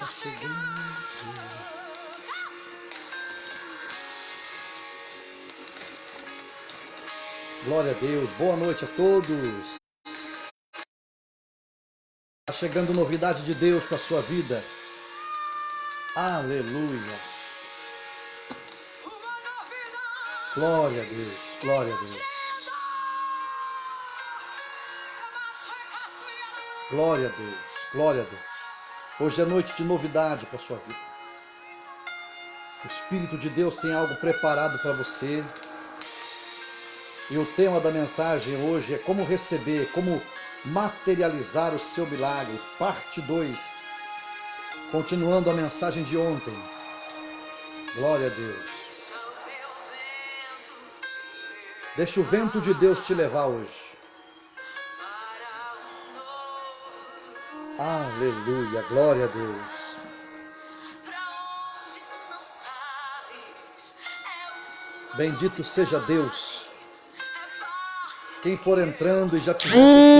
está chegando. Glória a Deus, boa noite a todos. Está chegando novidade de Deus para a sua vida. Aleluia. Glória a Deus, glória a Deus. Glória a Deus, glória a Deus. Hoje é noite de novidade para a sua vida. O Espírito de Deus tem algo preparado para você. E o tema da mensagem hoje é como receber, como materializar o seu milagre, parte 2. Continuando a mensagem de ontem. Glória a Deus. Deixa o vento de Deus te levar hoje. Aleluia, glória a Deus. Bendito seja Deus. Quem for entrando e já tiver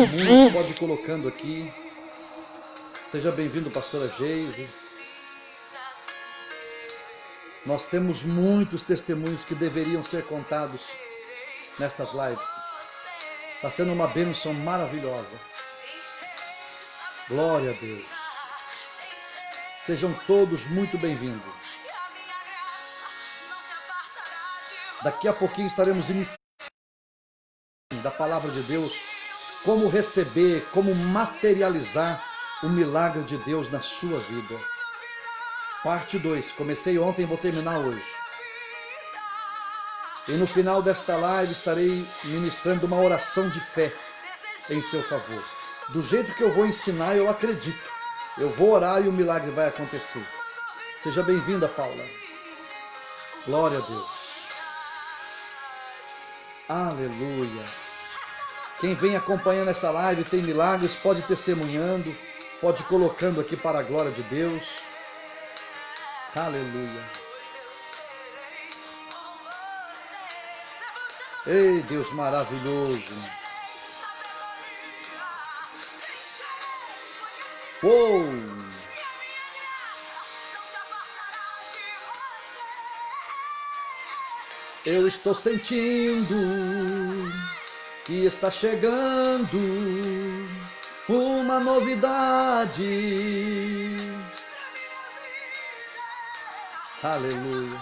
testemunhos, pode ir colocando aqui. Seja bem-vindo, pastora Geise. Nós temos muitos testemunhos que deveriam ser contados nestas lives. Está sendo uma bênção maravilhosa. Glória a Deus. Sejam todos muito bem-vindos. Daqui a pouquinho estaremos iniciando da palavra de Deus, como receber, como materializar o milagre de Deus na sua vida. Parte 2. Comecei ontem e vou terminar hoje. E no final desta live estarei ministrando uma oração de fé em seu favor. Do jeito que eu vou ensinar, eu acredito. Eu vou orar e o milagre vai acontecer. Seja bem-vinda, Paula. Glória a Deus. Aleluia. Quem vem acompanhando essa live tem milagres, pode ir testemunhando, pode ir colocando aqui para a glória de Deus. Aleluia. Ei, Deus maravilhoso. Uou! Eu estou sentindo que está chegando uma novidade. Aleluia.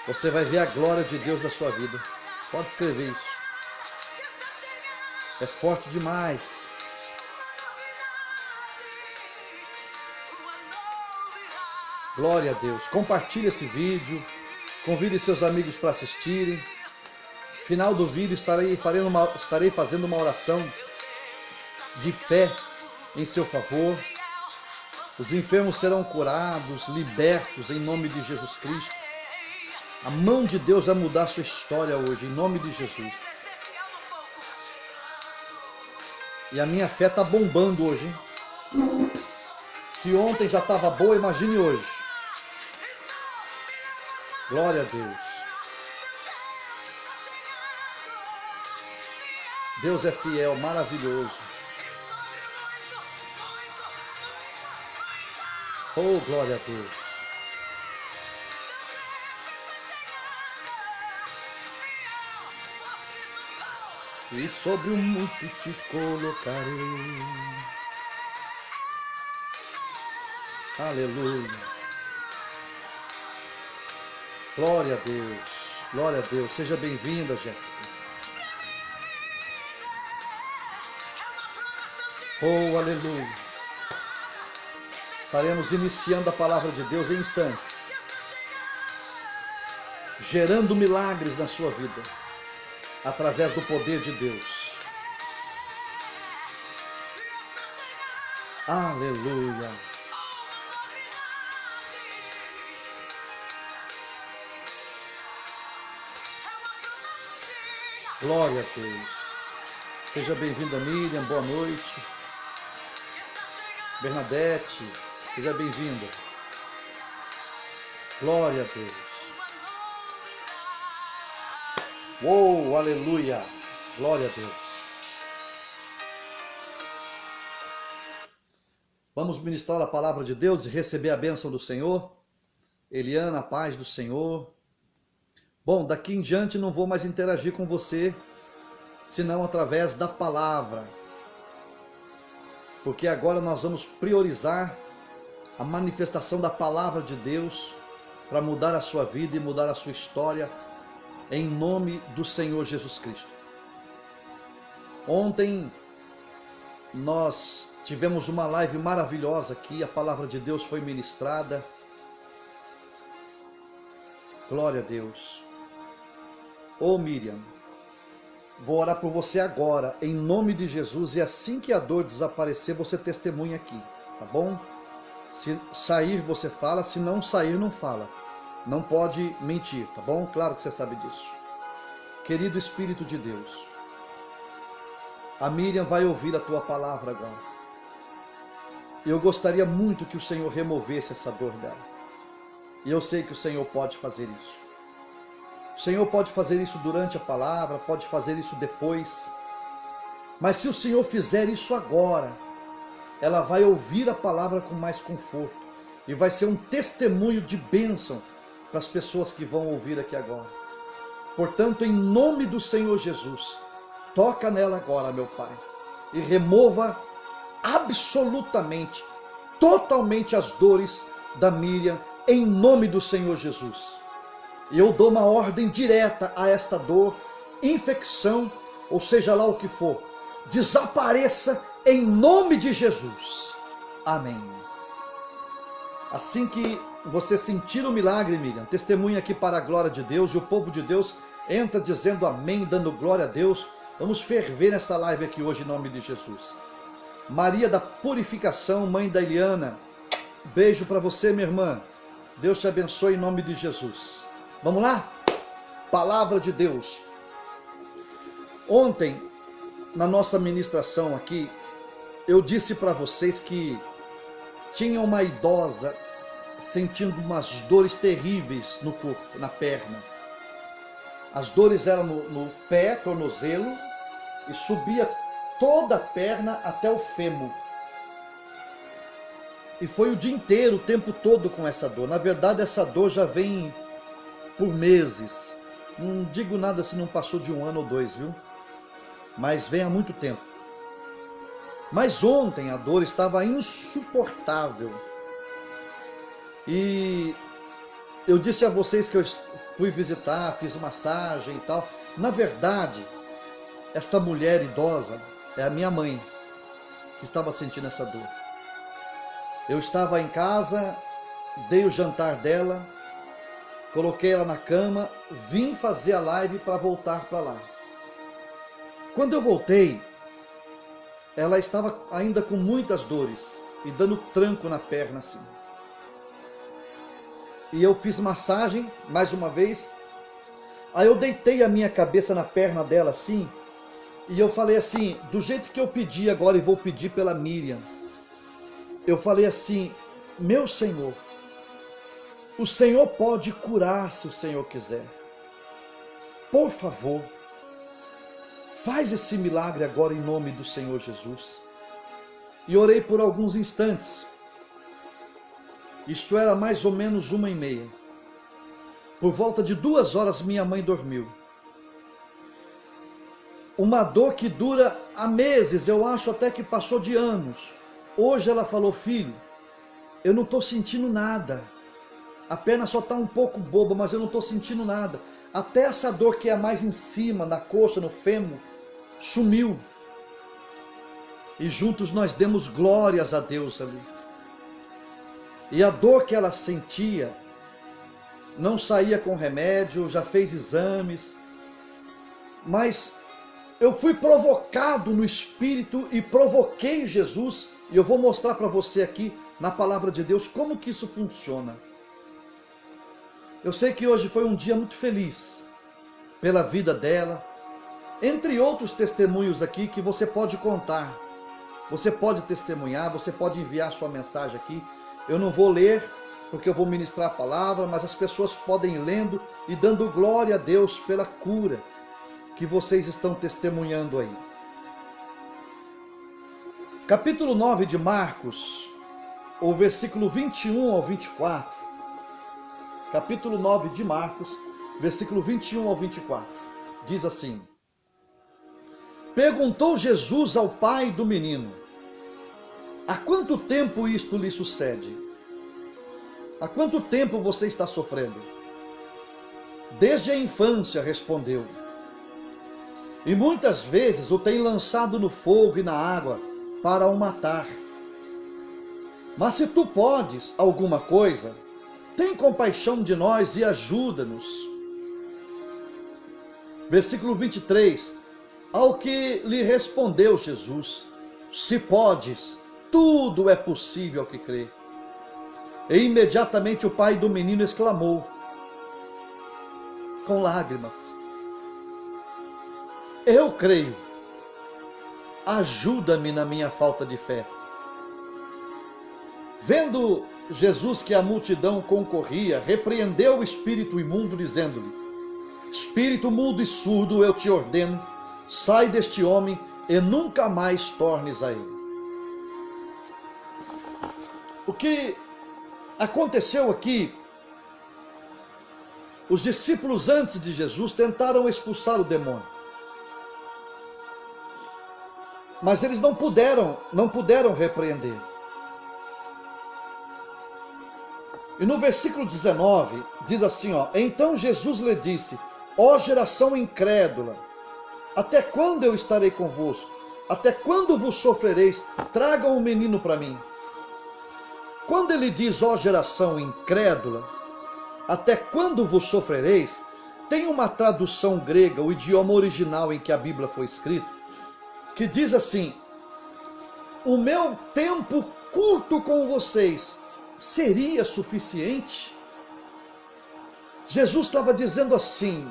Você vai ver a glória de Deus na sua vida. Pode escrever isso. É forte demais. Glória a Deus. Compartilhe esse vídeo. Convide seus amigos para assistirem. No final do vídeo estarei fazendo uma oração de fé em seu favor. Os enfermos serão curados, libertos em nome de Jesus Cristo. A mão de Deus vai mudar a sua história hoje, em nome de Jesus. E a minha fé está bombando hoje, hein? Se ontem já estava boa, imagine hoje. Glória a Deus. Deus é fiel, maravilhoso. Oh, glória a Deus. E sobre o muito te colocarei. Aleluia. Glória a Deus. Glória a Deus. Seja bem-vinda, Jéssica. Oh, aleluia. Estaremos iniciando a palavra de Deus em instantes. Gerando milagres na sua vida. Através do poder de Deus. Aleluia. Glória a Deus. Seja bem-vinda, Miriam. Boa noite. Bernadette. Seja bem-vinda. Glória a Deus. Uou, aleluia. Glória a Deus. Vamos ministrar a palavra de Deus e receber a bênção do Senhor. Eliana, a paz do Senhor. Bom, daqui em diante não vou mais interagir com você, senão através da palavra. Porque agora nós vamos priorizar a manifestação da palavra de Deus para mudar a sua vida e mudar a sua história, em nome do Senhor Jesus Cristo. Ontem nós tivemos uma live maravilhosa aqui, a palavra de Deus foi ministrada. Glória a Deus. Ô Miriam, vou orar por você agora, em nome de Jesus, e assim que a dor desaparecer, você testemunha aqui, tá bom? Se sair, você fala, se não sair, não fala. Não pode mentir, tá bom? Claro que você sabe disso. Querido Espírito de Deus, a Miriam vai ouvir a tua palavra agora. Eu gostaria muito que o Senhor removesse essa dor dela. E eu sei que o Senhor pode fazer isso. O Senhor pode fazer isso durante a palavra, pode fazer isso depois. Mas se o Senhor fizer isso agora, ela vai ouvir a palavra com mais conforto. E vai ser um testemunho de bênção para as pessoas que vão ouvir aqui agora. Portanto, em nome do Senhor Jesus, toca nela agora, meu Pai, e remova absolutamente, totalmente as dores da Miriam, em nome do Senhor Jesus. E eu dou uma ordem direta a esta dor, infecção, ou seja lá o que for, desapareça em nome de Jesus. Amém. Assim que você sentir o milagre, Miriam, testemunha aqui para a glória de Deus, e o povo de Deus entra dizendo amém, dando glória a Deus. Vamos ferver nessa live aqui hoje em nome de Jesus. Maria da Purificação, mãe da Eliana, beijo para você, minha irmã. Deus te abençoe em nome de Jesus. Vamos lá? Palavra de Deus. Ontem, na nossa ministração aqui, eu disse para vocês que tinha uma idosa sentindo umas dores terríveis no corpo, na perna. As dores eram no pé, tornozelo, e subia toda a perna até o fêmur. E foi o dia inteiro, o tempo todo com essa dor. Na verdade, essa dor já vem por meses. Não digo nada se não passou de 1 ano ou 2, viu? Mas vem há muito tempo. Mas ontem a dor estava insuportável. E eu disse a vocês que eu fui visitar, fiz massagem e tal. Na verdade, esta mulher idosa é a minha mãe que estava sentindo essa dor. Eu estava em casa, dei o jantar dela, coloquei ela na cama, vim fazer a live para voltar para lá. Quando eu voltei, ela estava ainda com muitas dores e dando tranco na perna assim. E eu fiz massagem mais uma vez. Aí eu deitei a minha cabeça na perna dela assim, e eu falei assim, do jeito que eu pedi agora e vou pedir pela Miriam. Eu falei assim, meu Senhor, o Senhor pode curar se o Senhor quiser. Por favor, faz esse milagre agora em nome do Senhor Jesus. E orei por alguns instantes. Isto era mais ou menos 1h30. Por volta de 2 horas minha mãe dormiu. Uma dor que dura há meses, eu acho até que passou de anos. Hoje ela falou, filho, eu não estou sentindo nada. A perna só está um pouco boba, mas eu não estou sentindo nada. Até essa dor que é mais em cima, na coxa, no fêmur, sumiu. E juntos nós demos glórias a Deus ali. E a dor que ela sentia não saía com remédio, já fez exames. Mas eu fui provocado no Espírito e provoquei Jesus. E eu vou mostrar para você aqui, na palavra de Deus, como que isso funciona. Eu sei que hoje foi um dia muito feliz pela vida dela. Entre outros testemunhos aqui que você pode contar. Você pode testemunhar, você pode enviar sua mensagem aqui. Eu não vou ler, porque eu vou ministrar a palavra, mas as pessoas podem ir lendo e dando glória a Deus pela cura que vocês estão testemunhando aí. Capítulo 9 de Marcos, o versículo 21 ao 24, capítulo 9 de Marcos, versículo 21 ao 24, diz assim: Perguntou Jesus ao pai do menino: há quanto tempo isto lhe sucede? Há quanto tempo você está sofrendo? Desde a infância, respondeu. E muitas vezes o tem lançado no fogo e na água para o matar. Mas se tu podes alguma coisa, tem compaixão de nós e ajuda-nos. Versículo 23, ao que lhe respondeu Jesus: se podes, tudo é possível ao que crê. E imediatamente o pai do menino exclamou, com lágrimas: eu creio, ajuda-me na minha falta de fé. Vendo Jesus que a multidão concorria, repreendeu o espírito imundo, dizendo-lhe: espírito mudo e surdo, eu te ordeno, sai deste homem e nunca mais tornes a ele. O que aconteceu aqui, os discípulos antes de Jesus tentaram expulsar o demônio, mas eles não puderam repreender. E no versículo 19 diz assim, então Jesus lhe disse: ó geração incrédula, até quando eu estarei convosco? Até quando vos sofrereis? Tragam o menino para mim. Quando ele diz, ó geração incrédula, até quando vos sofrereis, tem uma tradução grega, o idioma original em que a Bíblia foi escrita, que diz assim: o meu tempo curto com vocês seria suficiente? Jesus estava dizendo assim: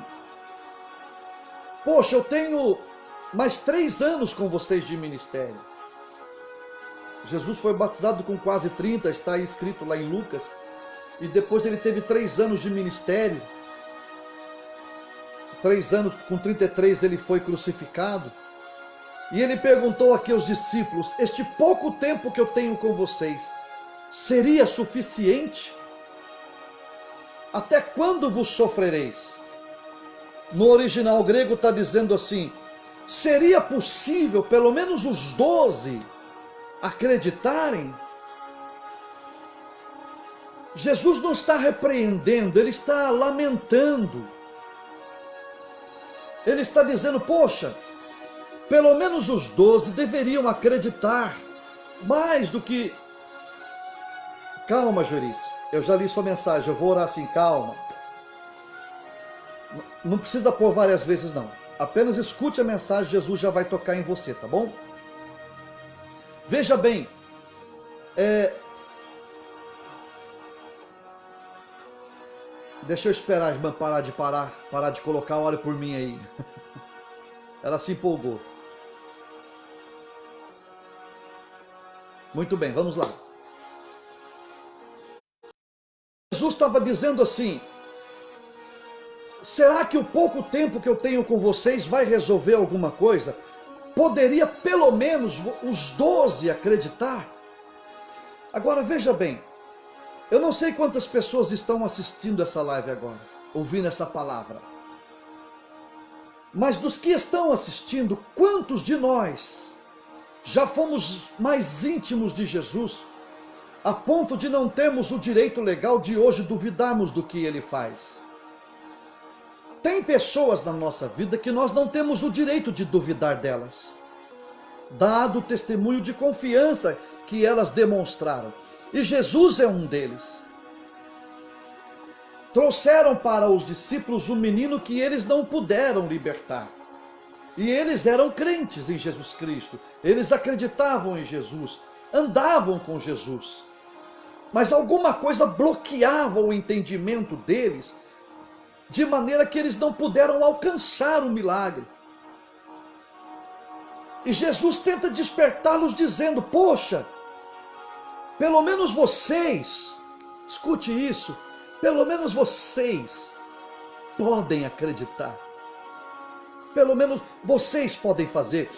poxa, eu tenho mais 3 anos com vocês de ministério. Jesus foi batizado com quase 30, está escrito lá em Lucas, e depois ele teve 3 anos de ministério. 3 anos, com 33 ele foi crucificado. E ele perguntou aqui aos discípulos: este pouco tempo que eu tenho com vocês seria suficiente? Até quando vos sofrereis? No original grego está dizendo assim: seria possível pelo menos os 12 acreditarem? Jesus não está repreendendo, ele está lamentando. Ele está dizendo: poxa, pelo menos os 12 deveriam acreditar mais do que... Calma, Jourice, eu já li sua mensagem, eu vou orar assim, calma. Não precisa pôr várias vezes não, apenas escute a mensagem, Jesus já vai tocar em você, tá bom? Veja bem, deixa eu esperar a irmã parar de colocar, ore por mim aí. Ela se empolgou. Muito bem, vamos lá. Jesus estava dizendo assim: será que o pouco tempo que eu tenho com vocês vai resolver alguma coisa? Poderia pelo menos os 12 acreditar? Agora veja bem, eu não sei quantas pessoas estão assistindo essa live agora, ouvindo essa palavra. Mas dos que estão assistindo, quantos de nós já fomos mais íntimos de Jesus, a ponto de não termos o direito legal de hoje duvidarmos do que ele faz? Tem pessoas na nossa vida que nós não temos o direito de duvidar delas, dado o testemunho de confiança que elas demonstraram. E Jesus é um deles. Trouxeram para os discípulos um menino que eles não puderam libertar. E eles eram crentes em Jesus Cristo. Eles acreditavam em Jesus, andavam com Jesus. Mas alguma coisa bloqueava o entendimento deles, de maneira que eles não puderam alcançar o milagre. E Jesus tenta despertá-los dizendo: poxa, pelo menos vocês, escute isso, pelo menos vocês podem acreditar. Pelo menos vocês podem fazer.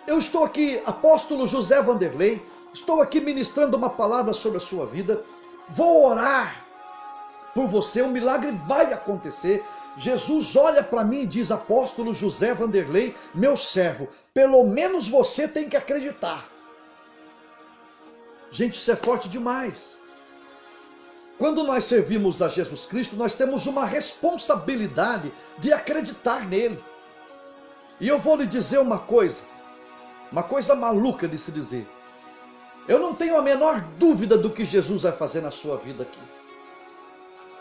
Eu estou aqui, apóstolo José Vanderlei, Estou aqui ministrando uma palavra sobre a sua vida. Vou orar por você, o milagre vai acontecer. Jesus olha para mim e diz: apóstolo José Vanderlei, meu servo, pelo menos você tem que acreditar. Gente, isso é forte demais. Quando nós servimos a Jesus Cristo, nós temos uma responsabilidade de acreditar nele. E eu vou lhe dizer uma coisa maluca de se dizer. Eu não tenho a menor dúvida do que Jesus vai fazer na sua vida aqui.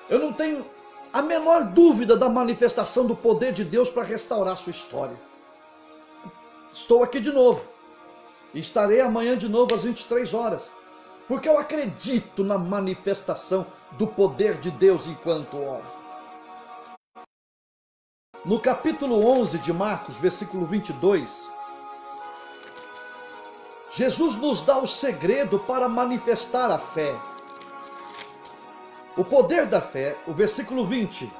Eu não tenho a menor dúvida da manifestação do poder de Deus para restaurar a sua história. Estou aqui de novo. E estarei amanhã de novo às 23 horas. Porque eu acredito na manifestação do poder de Deus enquanto oro. No capítulo 11 de Marcos, versículo 22, Jesus nos dá o segredo para manifestar a fé. O poder da fé, o versículo 20.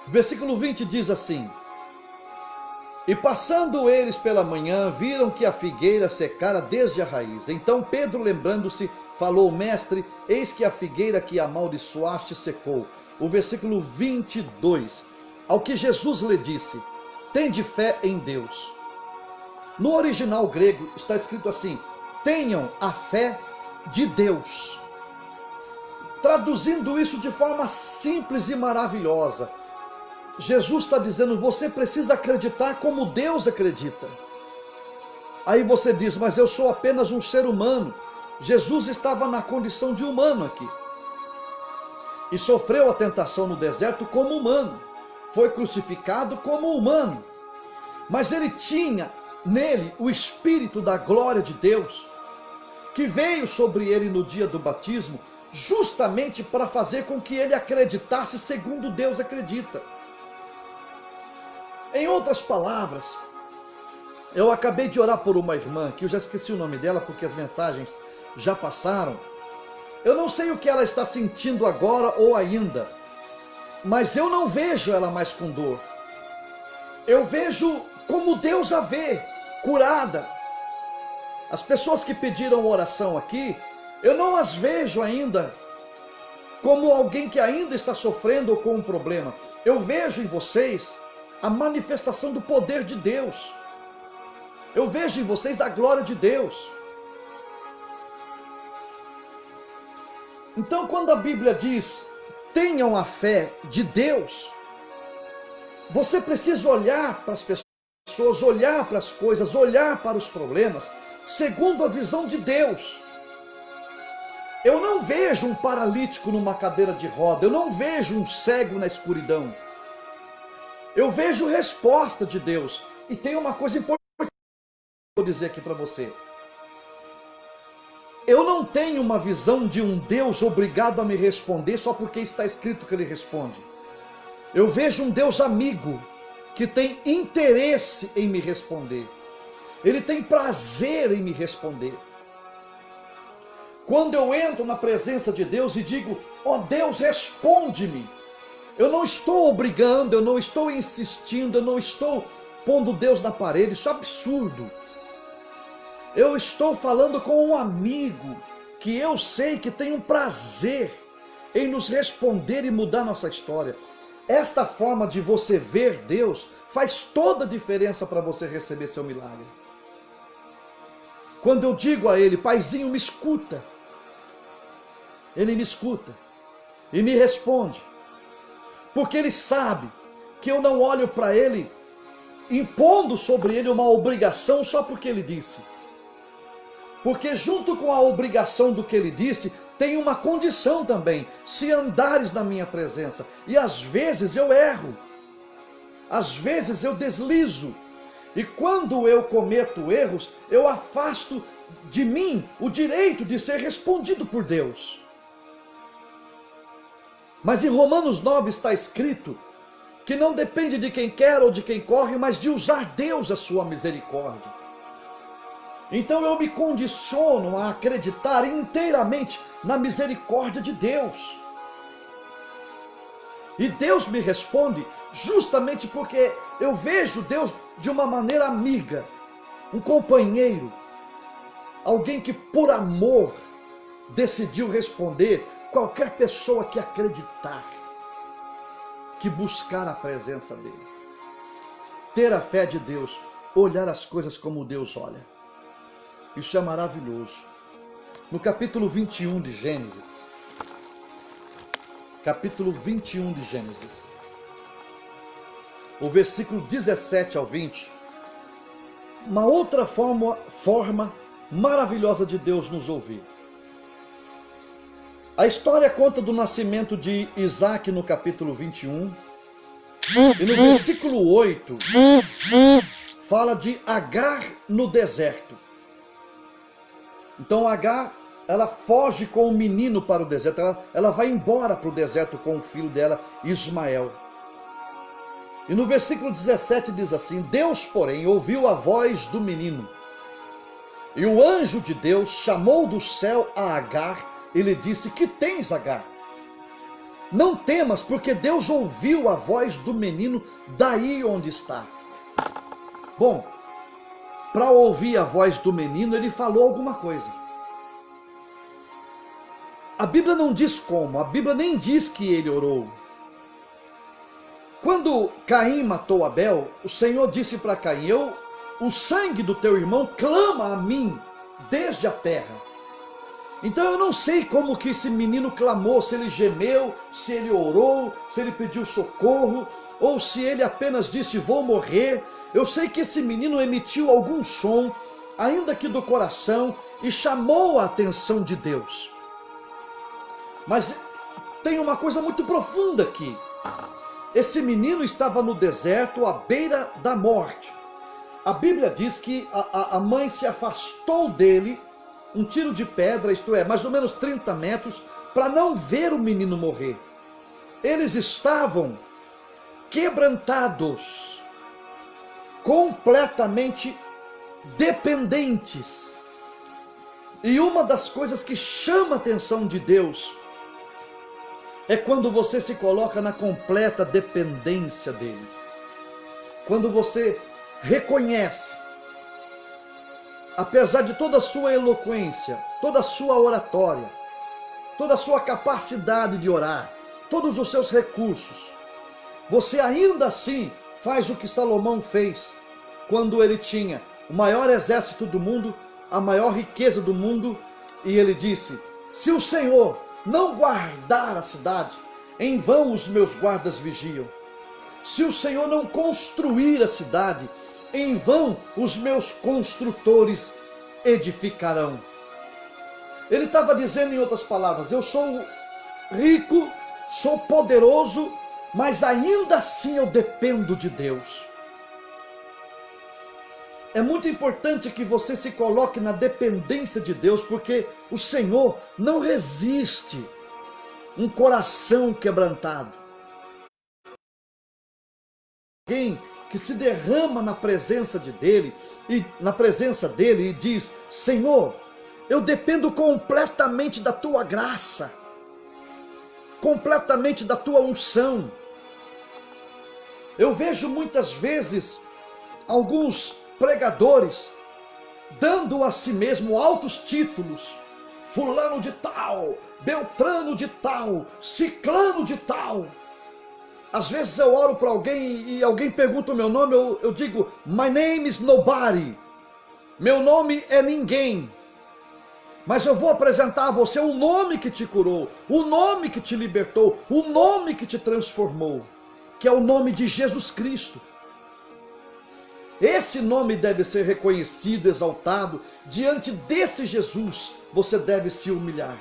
O versículo 20 diz assim: e passando eles pela manhã, viram que a figueira secara desde a raiz. Então Pedro, lembrando-se, falou: mestre, eis que a figueira que amaldiçoaste secou. O versículo 22. Ao que Jesus lhe disse: tende fé em Deus. No original grego está escrito assim: tenham a fé de Deus. Traduzindo isso de forma simples e maravilhosa, Jesus está dizendo: você precisa acreditar como Deus acredita. Aí você diz: mas eu sou apenas um ser humano. Jesus estava na condição de humano aqui. E sofreu a tentação no deserto como humano. Foi crucificado como humano. Mas ele tinha nele o Espírito da glória de Deus, que veio sobre ele no dia do batismo, justamente para fazer com que ele acreditasse segundo Deus acredita. Em outras palavras, eu acabei de orar por uma irmã, que eu já esqueci o nome dela, porque as mensagens já passaram. Eu não sei o que ela está sentindo agora ou ainda, mas eu não vejo ela mais com dor. Eu vejo como Deus a vê, curada. As pessoas que pediram oração aqui, eu não as vejo ainda como alguém que ainda está sofrendo ou com um problema. Eu vejo em vocês a manifestação do poder de Deus. Eu vejo em vocês a glória de Deus. Então, quando a Bíblia diz: tenham a fé de Deus, você precisa olhar para as pessoas, olhar para as coisas, olhar para os problemas, segundo a visão de Deus. Eu não vejo um paralítico numa cadeira de roda, eu não vejo um cego na escuridão. Eu vejo resposta de Deus. E tem uma coisa importante que eu vou dizer aqui para você. Eu não tenho uma visão de um Deus obrigado a me responder só porque está escrito que ele responde. Eu vejo um Deus amigo, que tem interesse em me responder. Ele tem prazer em me responder. Quando eu entro na presença de Deus e digo: ó Deus, responde-me, eu não estou obrigando, eu não estou insistindo, eu não estou pondo Deus na parede, isso é absurdo. Eu estou falando com um amigo que eu sei que tem um prazer em nos responder e mudar nossa história. Esta forma de você ver Deus faz toda a diferença para você receber seu milagre. Quando eu digo a ele: paizinho, me escuta, ele me escuta e me responde, porque ele sabe que eu não olho para ele impondo sobre ele uma obrigação só porque ele disse. Porque junto com a obrigação do que ele disse, tem uma condição também: se andares na minha presença. E às vezes eu erro, às vezes eu deslizo, e quando eu cometo erros, eu afasto de mim o direito de ser respondido por Deus. Mas em Romanos 9 está escrito que não depende de quem quer ou de quem corre, mas de usar Deus a sua misericórdia. Então eu me condiciono a acreditar inteiramente na misericórdia de Deus. E Deus me responde justamente porque eu vejo Deus de uma maneira amiga. um companheiro, alguém que por amor decidiu responder qualquer pessoa que acreditar, que buscar a presença dele. Ter a fé de Deus, olhar as coisas como Deus olha. Isso é maravilhoso. No capítulo 21 de Gênesis, o versículo 17 ao 20, uma outra forma maravilhosa de Deus nos ouvir. A história conta do nascimento de Isaac no capítulo 21, e no versículo 8 fala de Agar no deserto. Então Agar, ela foge com o menino para o deserto, ela vai embora para o deserto com o filho dela, Ismael. E no versículo 17 diz assim: Deus, porém, ouviu a voz do menino, e o anjo de Deus chamou do céu a Agar e lhe disse: que tens, Agar? Não temas, porque Deus ouviu a voz do menino daí onde está. Bom, para ouvir a voz do menino, ele falou alguma coisa. A Bíblia não diz como, a Bíblia nem diz que ele orou. Quando Caim matou Abel, o Senhor disse para Caim: o sangue do teu irmão clama a mim desde a terra. Então eu não sei como que esse menino clamou, se ele gemeu, se ele orou, se ele pediu socorro, ou se ele apenas disse: vou morrer. Eu sei que esse menino emitiu algum som, ainda que do coração, e chamou a atenção de Deus. Mas tem uma coisa muito profunda aqui. Esse menino estava no deserto, à beira da morte. A Bíblia diz que a mãe se afastou dele, um tiro de pedra, isto é, mais ou menos 30 metros, para não ver o menino morrer. Eles estavam quebrantados, completamente dependentes. E uma das coisas que chama a atenção de Deus é quando você se coloca na completa dependência dele. Quando você reconhece, apesar de toda a sua eloquência, toda a sua oratória, toda a sua capacidade de orar, todos os seus recursos, você ainda assim faz o que Salomão fez quando ele tinha o maior exército do mundo, a maior riqueza do mundo, e ele disse: se o Senhor não guardar a cidade, em vão os meus guardas vigiam. Se o Senhor não construir a cidade, em vão os meus construtores edificarão. Ele estava dizendo, em outras palavras: eu sou rico, sou poderoso, mas ainda assim eu dependo de Deus. É muito importante que você se coloque na dependência de Deus, porque o Senhor não resiste um coração quebrantado. Alguém que se derrama na presença dele e diz: Senhor, eu dependo completamente da tua graça, completamente da tua unção. Eu vejo muitas vezes alguns pregadores dando a si mesmo altos títulos: fulano de tal, beltrano de tal, ciclano de tal. Às vezes eu oro para alguém e alguém pergunta o meu nome, eu digo: my name is nobody. Meu nome é ninguém. Mas eu vou apresentar a você o nome que te curou, o nome que te libertou, o nome que te transformou, que é o nome de Jesus Cristo. Esse nome deve ser reconhecido, exaltado. Diante desse Jesus, você deve se humilhar.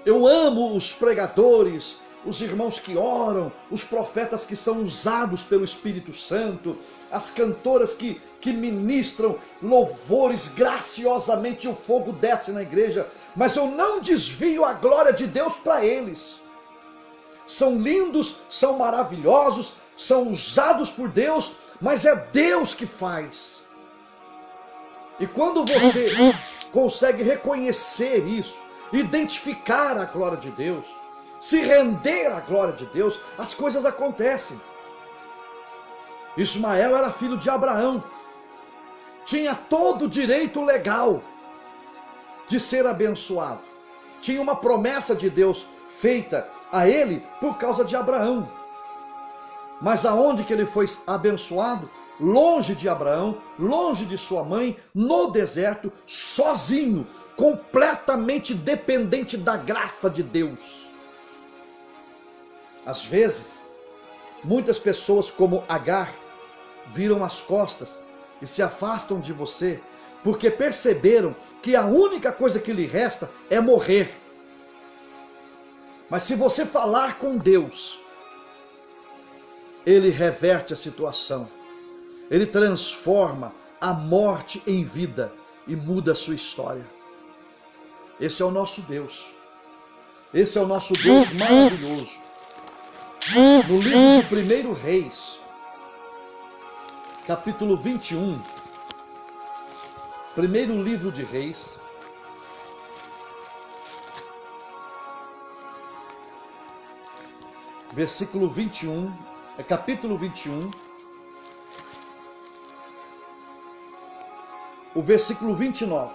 Eu amo os pregadores, os irmãos que oram, os profetas que são usados pelo Espírito Santo, as cantoras que ministram louvores graciosamente e o fogo desce na igreja, mas eu não desvio a glória de Deus para eles. São lindos, são maravilhosos, são usados por Deus, mas é Deus que faz. E quando você consegue reconhecer isso, identificar a glória de Deus, se render à glória de Deus, as coisas acontecem. Ismael era filho de Abraão. tinha todo o direito legal de ser abençoado. Tinha uma promessa de Deus feita a ele por causa de Abraão. Mas aonde que ele foi abençoado? Longe de Abraão, longe de sua mãe, no deserto, sozinho, completamente dependente da graça de Deus. Às vezes, muitas pessoas como Agar viram as costas e se afastam de você porque perceberam que a única coisa que lhe resta é morrer. Mas se você falar com Deus, Ele reverte a situação. Ele transforma a morte em vida e muda a sua história. Esse é o nosso Deus. Esse é o nosso Deus maravilhoso. No livro de 1 Reis, capítulo 21, primeiro livro de Reis, versículo 21, capítulo 21, o versículo 29.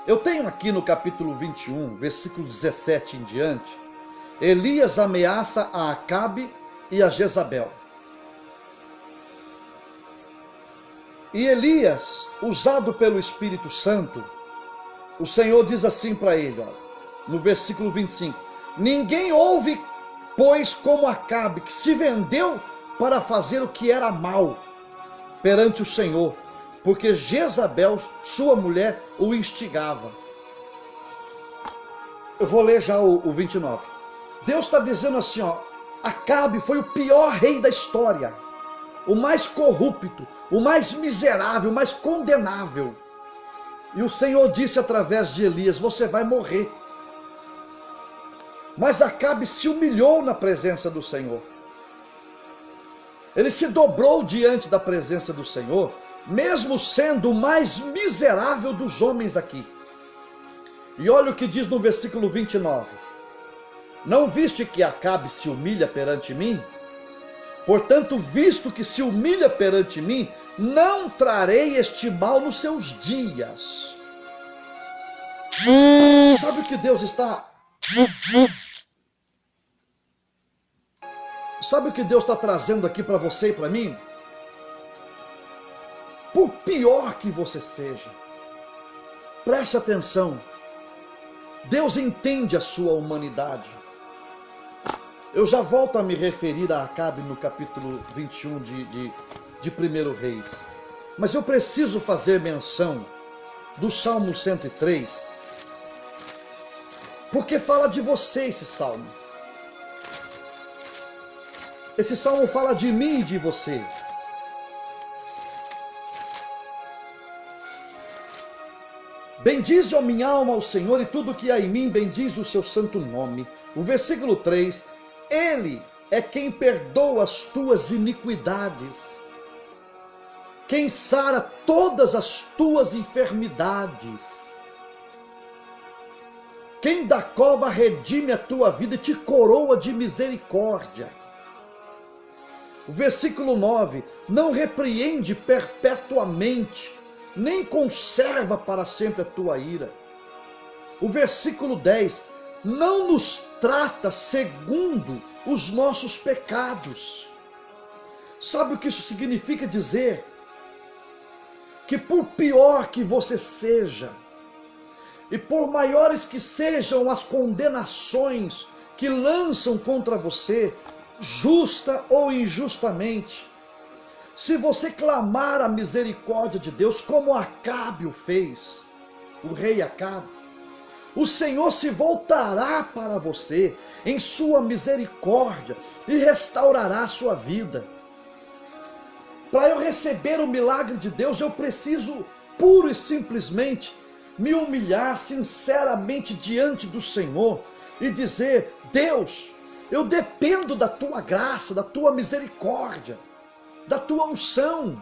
Eu tenho aqui no capítulo 21, versículo 17 em diante, Elias ameaça a Acabe e a Jezabel. E Elias, usado pelo Espírito Santo, o Senhor diz assim para ele, ó, no versículo 25: ninguém ouve, pois, como Acabe, que se vendeu para fazer o que era mal perante o Senhor, porque Jezabel, sua mulher, o instigava. Eu vou ler já o 29. Deus está dizendo assim, ó, Acabe foi o pior rei da história, o mais corrupto, o mais miserável, o mais condenável. E o Senhor disse através de Elias: você vai morrer. Mas Acabe se humilhou na presença do Senhor. Ele se dobrou diante da presença do Senhor, mesmo sendo o mais miserável dos homens aqui. E olha o que diz no versículo 29. Não viste que Acabe se humilha perante mim? Portanto, visto que se humilha perante mim, não trarei este mal nos seus dias. Sabe o que Deus está... Sabe o que Deus está trazendo aqui para você e para mim? Por pior que você seja, preste atenção, Deus entende a sua humanidade. Eu já volto a me referir a Acabe no capítulo 21 de 1 Reis. Mas eu preciso fazer menção do Salmo 103, porque fala de você esse salmo. Esse salmo fala de mim e de você. Bendize, ó minha alma, ao Senhor, e tudo que há em mim, bendize o seu santo nome. O versículo 3, Ele é quem perdoa as tuas iniquidades, quem sara todas as tuas enfermidades, quem da cova redime a tua vida e te coroa de misericórdia. O versículo 9, não repreende perpetuamente, nem conserva para sempre a tua ira. O versículo 10, não nos trata segundo os nossos pecados. Sabe o que isso significa dizer? Que por pior que você seja, e por maiores que sejam as condenações que lançam contra você, justa ou injustamente, se você clamar a misericórdia de Deus, como Acabe o fez, o rei Acabe, o Senhor se voltará para você em sua misericórdia e restaurará a sua vida. Para eu receber o milagre de Deus, eu preciso puro e simplesmente me humilhar sinceramente diante do Senhor e dizer: Deus, eu dependo da tua graça, da tua misericórdia, da tua unção.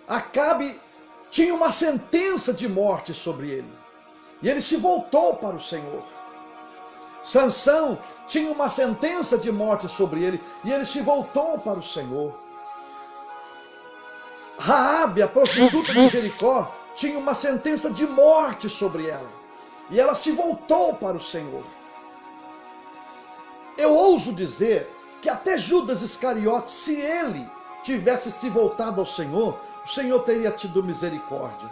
Acabe tinha uma sentença de morte sobre ele, e ele se voltou para o Senhor. Sansão tinha uma sentença de morte sobre ele, e ele se voltou para o Senhor. Raabe, a prostituta de Jericó, tinha uma sentença de morte sobre ela. E ela se voltou para o Senhor. Eu ouso dizer que até Judas Iscariote, se ele tivesse se voltado ao Senhor, o Senhor teria tido misericórdia.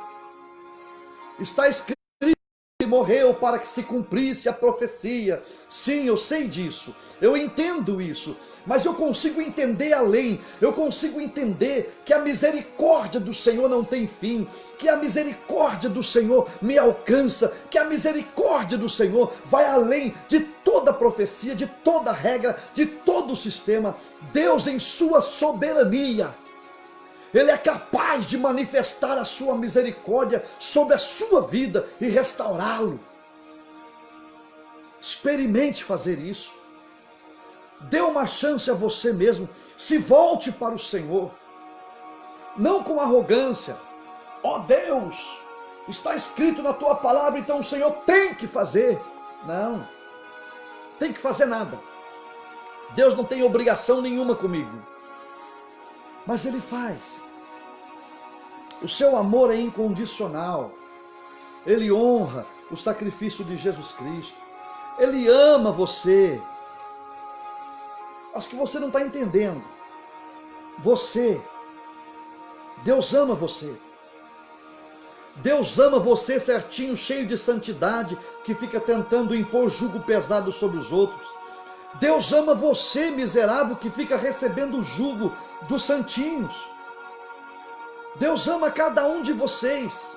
Está escrito que ele morreu para que se cumprisse a profecia. Sim, eu sei disso, eu entendo isso, mas eu consigo entender além. Eu consigo entender que a misericórdia do Senhor não tem fim, que a misericórdia do Senhor me alcança, que a misericórdia do Senhor vai além de toda profecia, de toda regra, de todo o sistema. Deus, em sua soberania, Ele é capaz de manifestar a sua misericórdia sobre a sua vida e restaurá-lo. Experimente fazer isso. Dê uma chance a você mesmo. Se volte para o Senhor. Não com arrogância. Ó Deus, está escrito na tua palavra, então o Senhor tem que fazer. Não, tem que fazer nada. Deus não tem obrigação nenhuma comigo. Mas Ele faz. O seu amor é incondicional. Ele honra o sacrifício de Jesus Cristo. Ele ama você. Acho que você não está entendendo. Deus ama você. Deus ama você certinho, cheio de santidade, que fica tentando impor jugo pesado sobre os outros. Deus ama você, miserável, que fica recebendo o jugo dos santinhos. Deus ama cada um de vocês.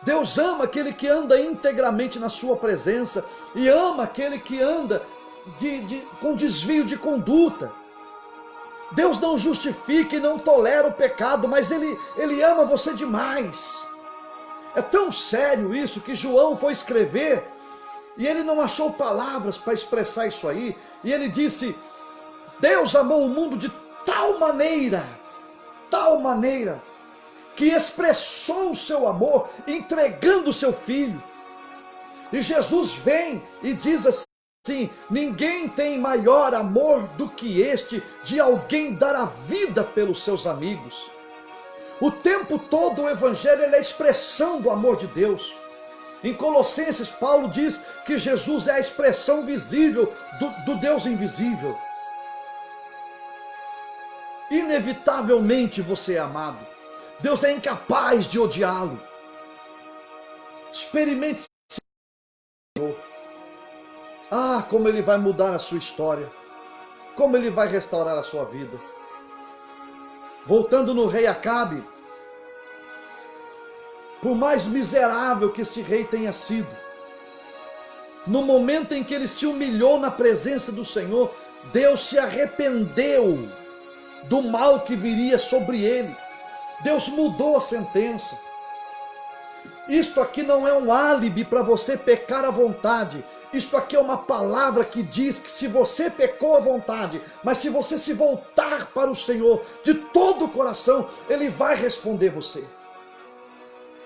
Deus ama aquele que anda integramente na sua presença e ama aquele que anda com desvio de conduta. Deus não justifica e não tolera o pecado, mas Ele ama você demais. É tão sério isso que João foi escrever e ele não achou palavras para expressar isso aí. E ele disse: Deus amou o mundo de tal maneira, que expressou o seu amor entregando o seu filho. E Jesus vem e diz assim: ninguém tem maior amor do que este, de alguém dar a vida pelos seus amigos. O tempo todo o Evangelho é a expressão do amor de Deus. Em Colossenses, Paulo diz que Jesus é a expressão visível do Deus invisível. Inevitavelmente você é amado. Deus é incapaz de odiá-lo. Experimente o Senhor. Ah, como Ele vai mudar a sua história. Como Ele vai restaurar a sua vida. Voltando no rei Acabe. Por mais miserável que esse rei tenha sido, no momento em que ele se humilhou na presença do Senhor, Deus se arrependeu do mal que viria sobre ele. Deus mudou a sentença. Isto aqui não é um álibi para você pecar à vontade. Isto aqui é uma palavra que diz que se você pecou à vontade, mas se você se voltar para o Senhor de todo o coração, Ele vai responder você.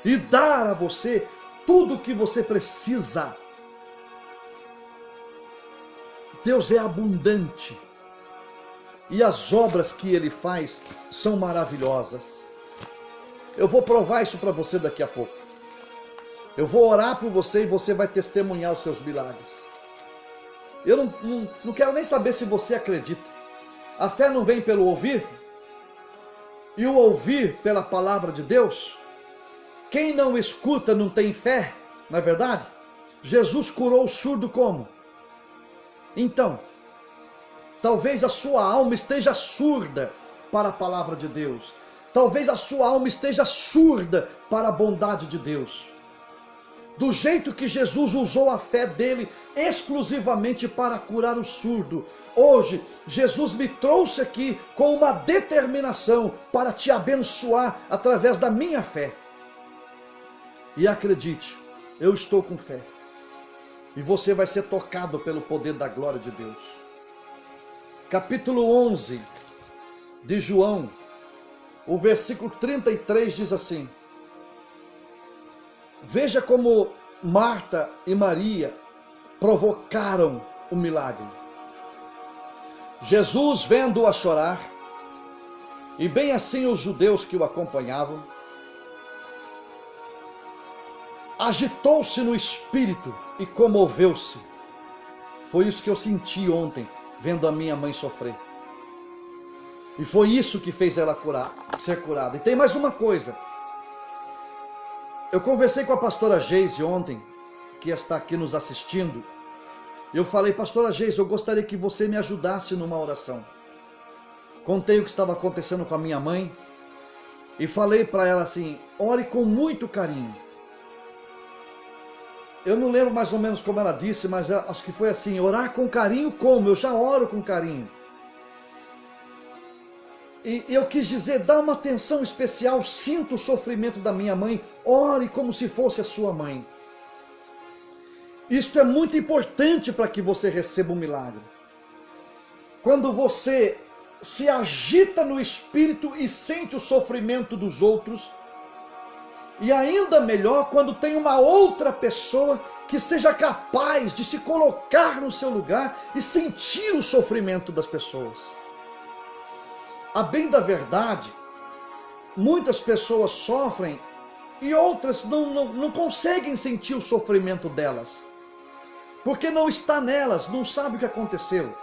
E dar a você tudo o que você precisa. Deus é abundante. E as obras que Ele faz são maravilhosas. Eu vou provar isso para você daqui a pouco. Eu vou orar por você e você vai testemunhar os seus milagres. Eu não quero nem saber se você acredita. A fé não vem pelo ouvir? E o ouvir pela palavra de Deus? Quem não escuta não tem fé, não é verdade? Jesus curou o surdo como? Então, talvez a sua alma esteja surda para a palavra de Deus. Talvez a sua alma esteja surda para a bondade de Deus. Do jeito que Jesus usou a fé dele exclusivamente para curar o surdo, hoje Jesus me trouxe aqui com uma determinação para te abençoar através da minha fé. E acredite, eu estou com fé. E você vai ser tocado pelo poder da glória de Deus. Capítulo 11 de João, o versículo 33 diz assim: veja como Marta e Maria provocaram o milagre. Jesus, vendo-a chorar, E bem assim os judeus que o acompanhavam. Agitou-se no espírito e comoveu-se. Foi isso que eu senti ontem, vendo a minha mãe sofrer. E foi isso que fez ela ser curada. E tem mais uma coisa. Eu conversei com a pastora Geise ontem, que está aqui nos assistindo. Eu falei, pastora Geise, eu gostaria que você me ajudasse numa oração. Contei o que estava acontecendo com a minha mãe e falei para ela assim, ore com muito carinho. Eu não lembro mais ou menos como ela disse, mas acho que foi assim, orar com carinho como? Eu já oro com carinho. E eu quis dizer, dá uma atenção especial, sinta o sofrimento da minha mãe, ore como se fosse a sua mãe. Isto é muito importante para que você receba um milagre. Quando você se agita no espírito e sente o sofrimento dos outros, e ainda melhor quando tem uma outra pessoa que seja capaz de se colocar no seu lugar e sentir o sofrimento das pessoas. A bem da verdade, muitas pessoas sofrem e outras não conseguem sentir o sofrimento delas, porque não está nelas, não sabe o que aconteceu.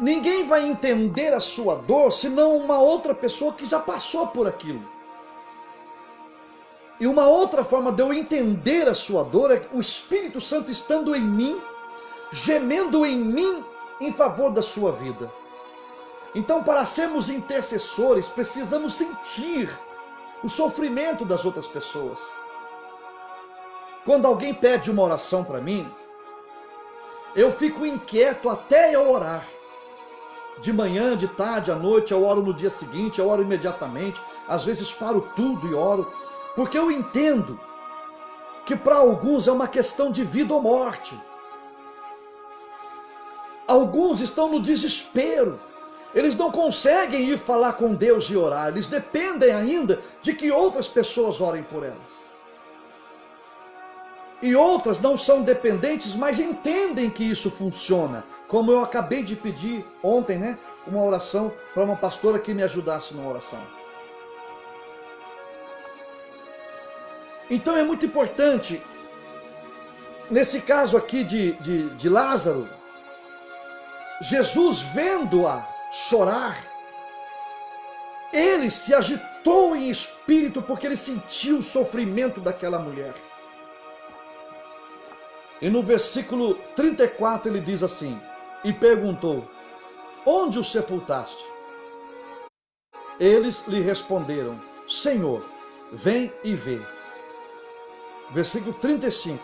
Ninguém vai entender a sua dor senão uma outra pessoa que já passou por aquilo. E uma outra forma de eu entender a sua dor é o Espírito Santo estando em mim, gemendo em mim em favor da sua vida. Então, para sermos intercessores, precisamos sentir o sofrimento das outras pessoas. Quando alguém pede uma oração para mim, eu fico inquieto até eu orar. De manhã, de tarde, à noite, eu oro no dia seguinte, eu oro imediatamente. Às vezes paro tudo e oro, porque eu entendo que para alguns é uma questão de vida ou morte. Alguns estão no desespero. Eles não conseguem ir falar com Deus e orar. Eles dependem ainda de que outras pessoas orem por elas. E outras não são dependentes, mas entendem que isso funciona. Como eu acabei de pedir ontem, né? Uma oração para uma pastora que me ajudasse numa oração. Então é muito importante, nesse caso aqui de Lázaro, Jesus vendo-a chorar, ele se agitou em espírito porque ele sentiu o sofrimento daquela mulher. E no versículo 34 ele diz assim, e perguntou, onde o sepultaste? Eles lhe responderam, Senhor, vem e vê. Versículo 35,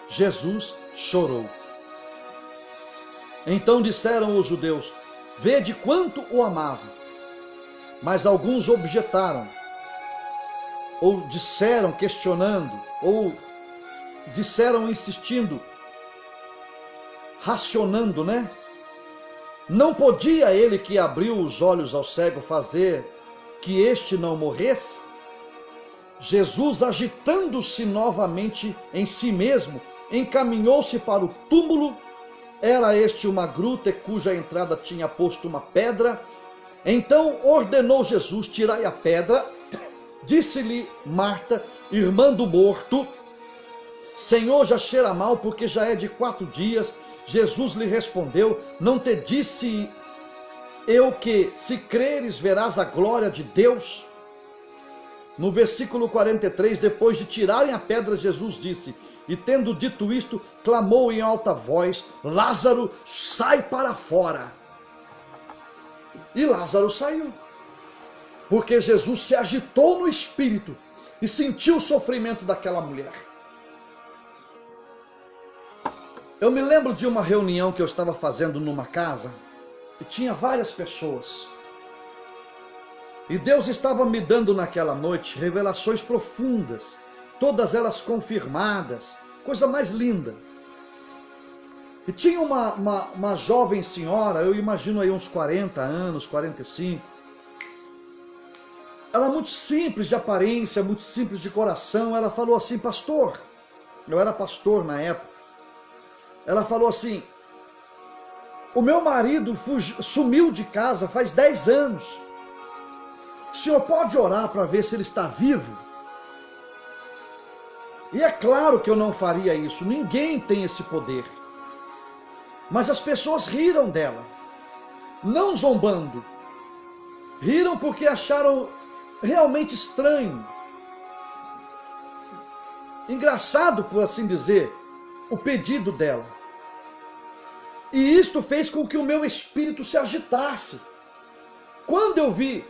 Jesus chorou. Então disseram os judeus, vede quanto o amava. Mas alguns objetaram, ou disseram questionando, ou disseram insistindo, racionando, né? Não podia ele que abriu os olhos ao cego fazer que este não morresse? Jesus, agitando-se novamente em si mesmo, encaminhou-se para o túmulo. Era este uma gruta cuja entrada tinha posto uma pedra. Então ordenou Jesus, tirai a pedra. Disse-lhe Marta, irmã do morto, Senhor, já cheira mal, porque já é de 4 dias. Jesus lhe respondeu, não te disse eu que, se creres, verás a glória de Deus? No versículo 43, depois de tirarem a pedra, Jesus disse, e tendo dito isto, clamou em alta voz, Lázaro, sai para fora. E Lázaro saiu, porque Jesus se agitou no espírito e sentiu o sofrimento daquela mulher. Eu me lembro de uma reunião que eu estava fazendo numa casa, e tinha várias pessoas. E Deus estava me dando naquela noite revelações profundas, todas elas confirmadas, coisa mais linda. E tinha uma jovem senhora, eu imagino aí uns 40 anos, 45. Ela muito simples de aparência, muito simples de coração. Ela falou assim, pastor, eu era pastor na época. Ela falou assim, o meu marido sumiu de casa faz 10 anos. O senhor pode orar para ver se ele está vivo? E é claro que eu não faria isso, ninguém tem esse poder. Mas as pessoas riram dela, não zombando. Riram porque acharam realmente estranho, engraçado, por assim dizer, o pedido dela. E isto fez com que o meu espírito se agitasse. Quando eu vi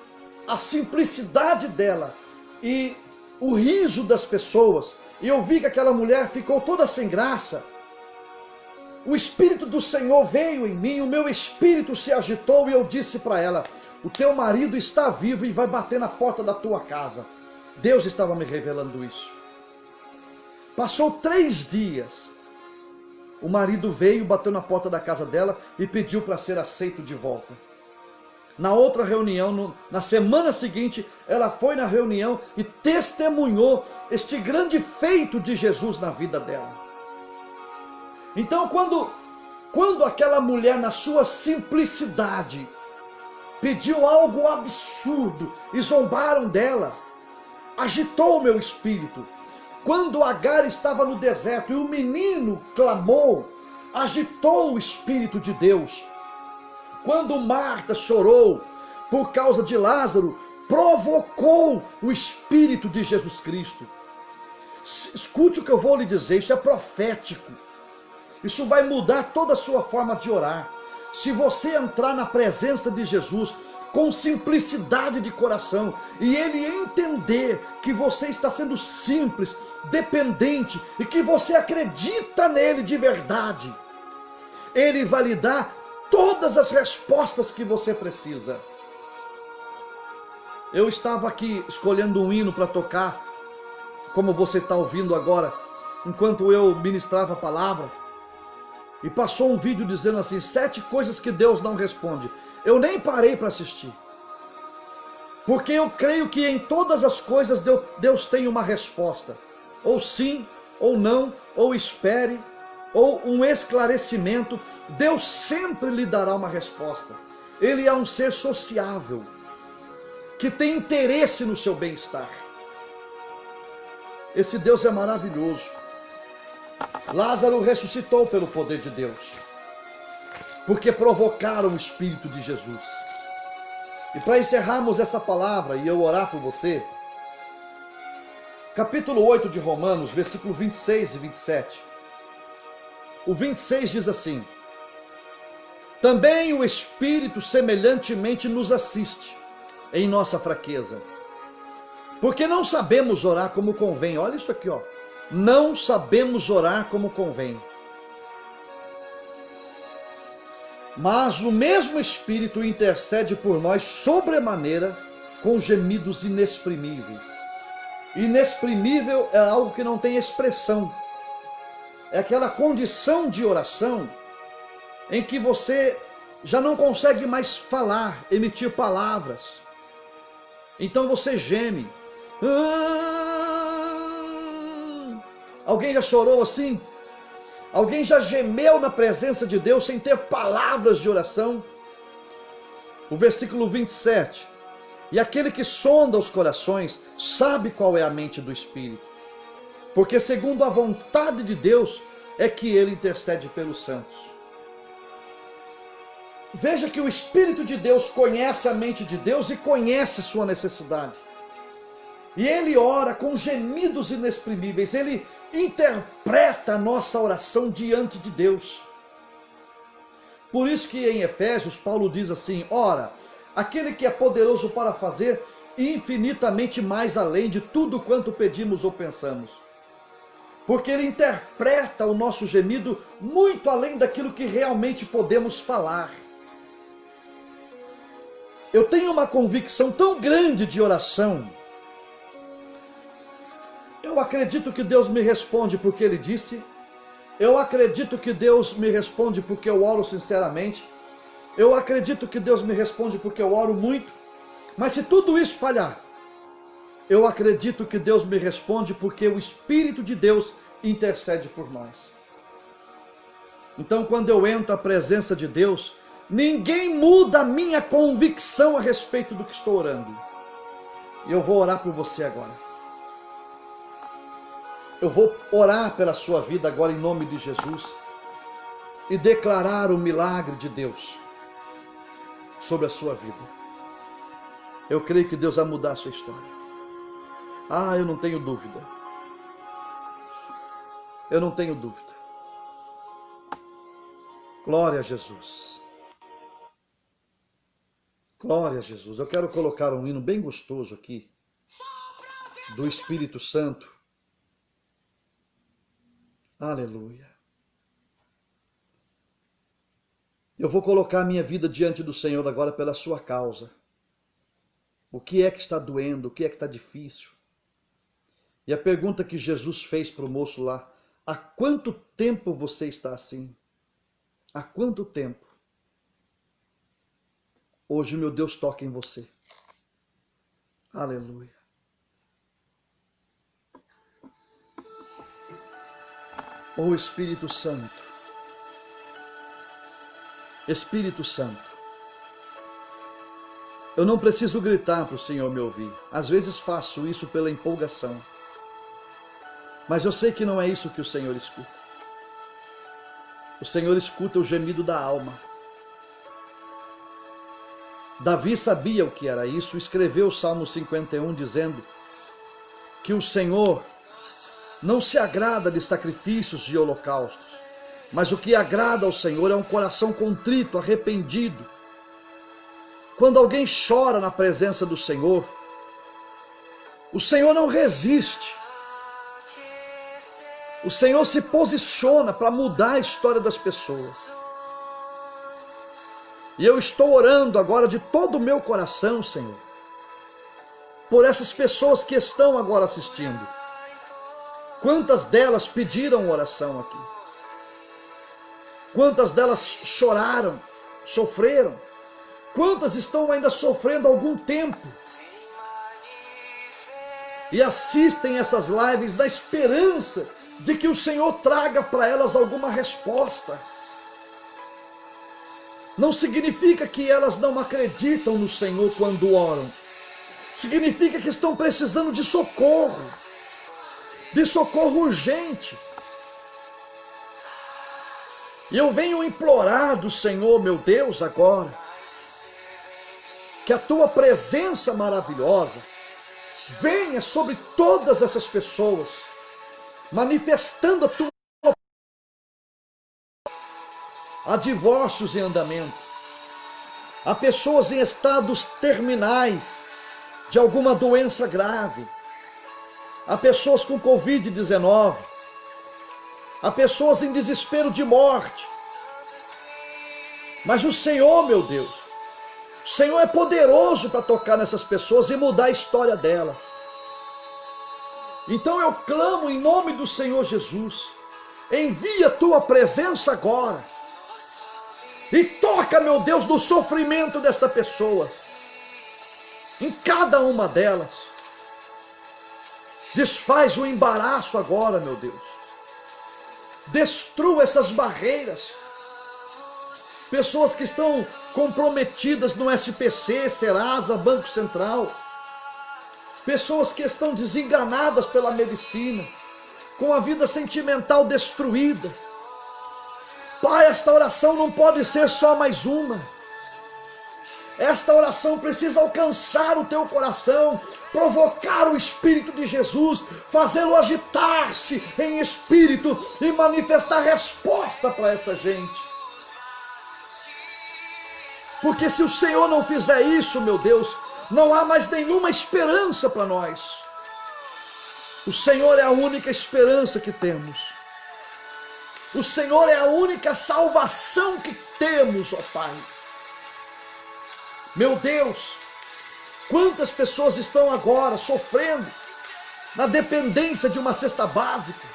a simplicidade dela e o riso das pessoas, e eu vi que aquela mulher ficou toda sem graça, o Espírito do Senhor veio em mim, o meu espírito se agitou e eu disse para ela: o teu marido está vivo e vai bater na porta da tua casa. Deus estava me revelando isso. Passou 3 dias. O marido veio, bateu na porta da casa dela e pediu para ser aceito de volta. Na outra reunião, na semana seguinte, ela foi na reunião e testemunhou este grande feito de Jesus na vida dela. Então, quando aquela mulher, na sua simplicidade, pediu algo absurdo e zombaram dela, agitou o meu espírito. Quando Agar estava no deserto e o menino clamou, agitou o Espírito de Deus. Quando Marta chorou por causa de Lázaro, provocou o Espírito de Jesus Cristo. Escute o que eu vou lhe dizer, isso é profético. Isso vai mudar toda a sua forma de orar. Se você entrar na presença de Jesus com simplicidade de coração e ele entender que você está sendo simples, dependente e que você acredita nele de verdade, ele vai lhe dar todas as respostas que você precisa. Eu estava aqui escolhendo um hino para tocar, como você está ouvindo agora, enquanto eu ministrava a palavra, e passou um vídeo dizendo assim: 7 coisas que Deus não responde. Eu nem parei para assistir, porque eu creio que em todas as coisas Deus tem uma resposta, ou sim, ou não, ou espere, ou um esclarecimento. Deus sempre lhe dará uma resposta. Ele é um ser sociável, que tem interesse no seu bem-estar. Esse Deus é maravilhoso. Lázaro ressuscitou pelo poder de Deus, porque provocaram o Espírito de Jesus. E para encerrarmos essa palavra e eu orar por você, capítulo 8 de Romanos, versículo 26 e 27. O 26 diz assim: também o Espírito semelhantemente nos assiste em nossa fraqueza, porque não sabemos orar como convém. Olha isso aqui, ó. Não sabemos orar como convém. Mas o mesmo Espírito intercede por nós sobremaneira com gemidos inexprimíveis. Inexprimível é algo que não tem expressão. É aquela condição de oração em que você já não consegue mais falar, emitir palavras. Então você geme. Alguém já chorou assim? Alguém já gemeu na presença de Deus sem ter palavras de oração? O versículo 27. E aquele que sonda os corações sabe qual é a mente do Espírito, porque segundo a vontade de Deus é que ele intercede pelos santos. Veja que o Espírito de Deus conhece a mente de Deus e conhece sua necessidade. E ele ora com gemidos inexprimíveis, ele interpreta a nossa oração diante de Deus. Por isso que em Efésios Paulo diz assim: ora, aquele que é poderoso para fazer infinitamente mais além de tudo quanto pedimos ou pensamos. Porque ele interpreta o nosso gemido muito além daquilo que realmente podemos falar. Eu tenho uma convicção tão grande de oração. Eu acredito que Deus me responde porque Ele disse. Eu acredito que Deus me responde porque eu oro sinceramente. Eu acredito que Deus me responde porque eu oro muito. Mas se tudo isso falhar, eu acredito que Deus me responde porque o Espírito de Deus intercede por nós. Então, quando eu entro à presença de Deus, ninguém muda a minha convicção a respeito do que estou orando. E eu vou orar por você agora. Eu vou orar pela sua vida agora em nome de Jesus e declarar o milagre de Deus sobre a sua vida. Eu creio que Deus vai mudar a sua história. Ah, eu não tenho dúvida. Eu não tenho dúvida. Glória a Jesus. Glória a Jesus. Eu quero colocar um hino bem gostoso aqui, do Espírito Santo. Aleluia. Eu vou colocar a minha vida diante do Senhor agora pela sua causa. O que é que está doendo? O que é que está difícil? E a pergunta que Jesus fez para o moço lá: há quanto tempo você está assim? Há quanto tempo? Hoje, meu Deus, toca em você. Aleluia. Oh Espírito Santo. Espírito Santo. Eu não preciso gritar para o Senhor me ouvir. Às vezes faço isso pela empolgação. Mas eu sei que não é isso que o Senhor escuta. O Senhor escuta o gemido da alma. Davi sabia o que era isso, escreveu o Salmo 51 dizendo que o Senhor não se agrada de sacrifícios e holocaustos, mas o que agrada ao Senhor é um coração contrito, arrependido. Quando alguém chora na presença do Senhor, o Senhor não resiste. O Senhor se posiciona para mudar a história das pessoas. E eu estou orando agora de todo o meu coração, Senhor, por essas pessoas que estão agora assistindo. Quantas delas pediram oração aqui? Quantas delas choraram, sofreram? Quantas estão ainda sofrendo há algum tempo? E assistem essas lives na esperança de que o Senhor traga para elas alguma resposta. Não significa que elas não acreditam no Senhor quando oram. Significa que estão precisando de socorro urgente. E eu venho implorar do Senhor, meu Deus, agora, que a tua presença maravilhosa venha sobre todas essas pessoas, manifestando a tua. Há divórcios em andamento, há pessoas em estados terminais de alguma doença grave, há pessoas com Covid-19, há pessoas em desespero de morte. Mas o Senhor, meu Deus, o Senhor é poderoso para tocar nessas pessoas e mudar a história delas. Então eu clamo em nome do Senhor Jesus, envia a tua presença agora e toca, meu Deus, no sofrimento desta pessoa, em cada uma delas. Desfaz o embaraço agora, meu Deus. Destrua essas barreiras. Pessoas que estão comprometidas no SPC, Serasa, Banco Central. Pessoas que estão desenganadas pela medicina, com a vida sentimental destruída. Pai, esta oração não pode ser só mais uma. Esta oração precisa alcançar o teu coração, provocar o Espírito de Jesus, fazê-lo agitar-se em espírito e manifestar resposta para essa gente. Porque se o Senhor não fizer isso, meu Deus, não há mais nenhuma esperança para nós. O Senhor é a única esperança que temos. O Senhor é a única salvação que temos, ó Pai. Meu Deus, quantas pessoas estão agora sofrendo na dependência de uma cesta básica,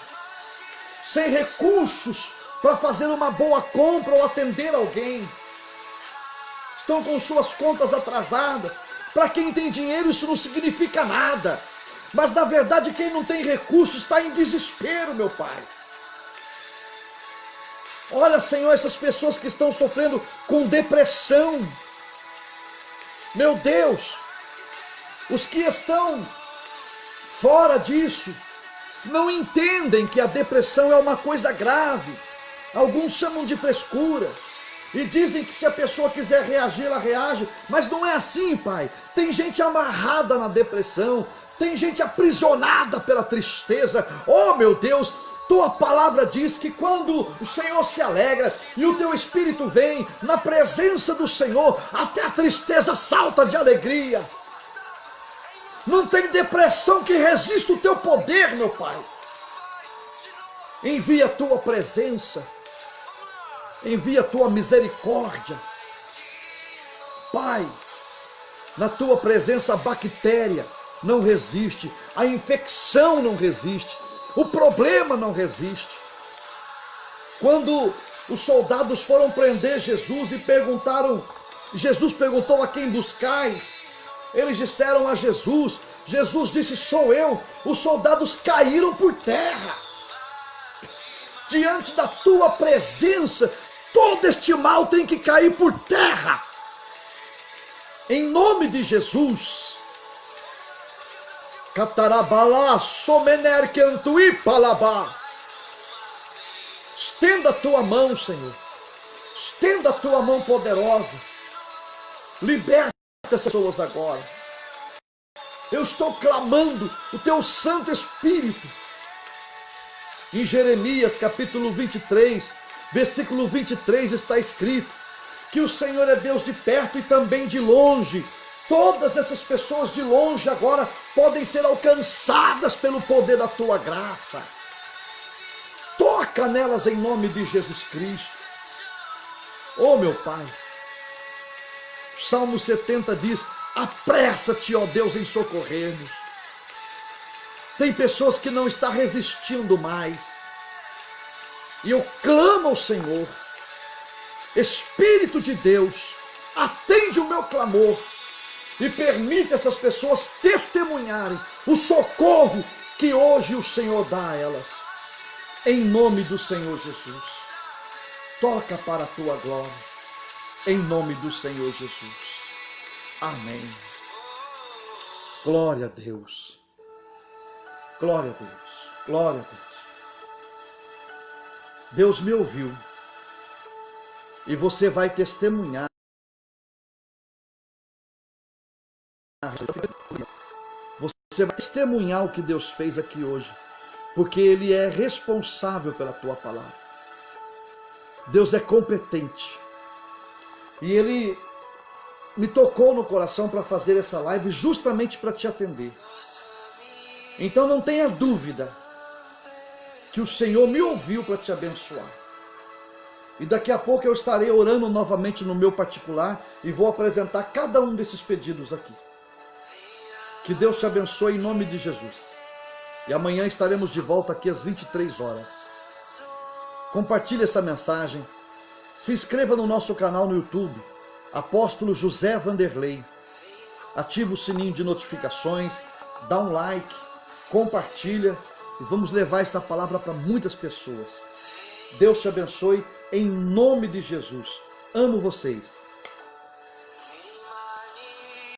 sem recursos para fazer uma boa compra ou atender alguém. Estão com suas contas atrasadas. Para quem tem dinheiro isso não significa nada. Mas na verdade quem não tem recursos está em desespero, meu Pai. Olha, Senhor, essas pessoas que estão sofrendo com depressão. Meu Deus, os que estão fora disso não entendem que a depressão é uma coisa grave. Alguns chamam de frescura e dizem que se a pessoa quiser reagir, ela reage, mas não é assim, Pai. Tem gente amarrada na depressão, tem gente aprisionada pela tristeza. Oh, meu Deus, tua palavra diz que quando o Senhor se alegra e o teu Espírito vem, na presença do Senhor, até a tristeza salta de alegria. Não tem depressão que resista o teu poder, meu Pai. Envia a tua presença, envia a tua misericórdia. Pai, na tua presença a bactéria não resiste, a infecção não resiste, o problema não resiste. Quando os soldados foram prender Jesus e Jesus perguntou: a quem buscais? Eles disseram a Jesus. Jesus disse: sou eu. Os soldados caíram por terra. Diante da tua presença, todo este mal tem que cair por terra. Em nome de Jesus. Catarabala, somener cantui palabá. Estenda a tua mão, Senhor. Estenda a tua mão poderosa. Liberta essas pessoas agora. Eu estou clamando o teu Santo Espírito. Em Jeremias capítulo 23, versículo 23 está escrito que o Senhor é Deus de perto e também de longe. Todas essas pessoas de longe agora podem ser alcançadas pelo poder da tua graça. Toca nelas em nome de Jesus Cristo. Oh, meu Pai. O Salmo 70 diz: apressa-te, ó Deus, em socorrer-nos. Tem pessoas que não estão resistindo mais. E eu clamo ao Senhor. Espírito de Deus, atende o meu clamor e permite essas pessoas testemunharem o socorro que hoje o Senhor dá a elas. Em nome do Senhor Jesus. Toca para a tua glória. Em nome do Senhor Jesus. Amém. Glória a Deus. Glória a Deus. Glória a Deus. Deus me ouviu. E você vai testemunhar. Você vai testemunhar o que Deus fez aqui hoje. Porque Ele é responsável pela tua palavra. Deus é competente. E Ele me tocou no coração para fazer essa live justamente para te atender. Então não tenha dúvida que o Senhor me ouviu para te abençoar. E daqui a pouco eu estarei orando novamente no meu particular e vou apresentar cada um desses pedidos aqui. Que Deus te abençoe em nome de Jesus. E amanhã estaremos de volta aqui às 23 horas. Compartilhe essa mensagem. Se inscreva no nosso canal no YouTube, Apóstolo José Vanderlei. Ative o sininho de notificações, dá um like, compartilha e vamos levar essa palavra para muitas pessoas. Deus te abençoe em nome de Jesus. Amo vocês.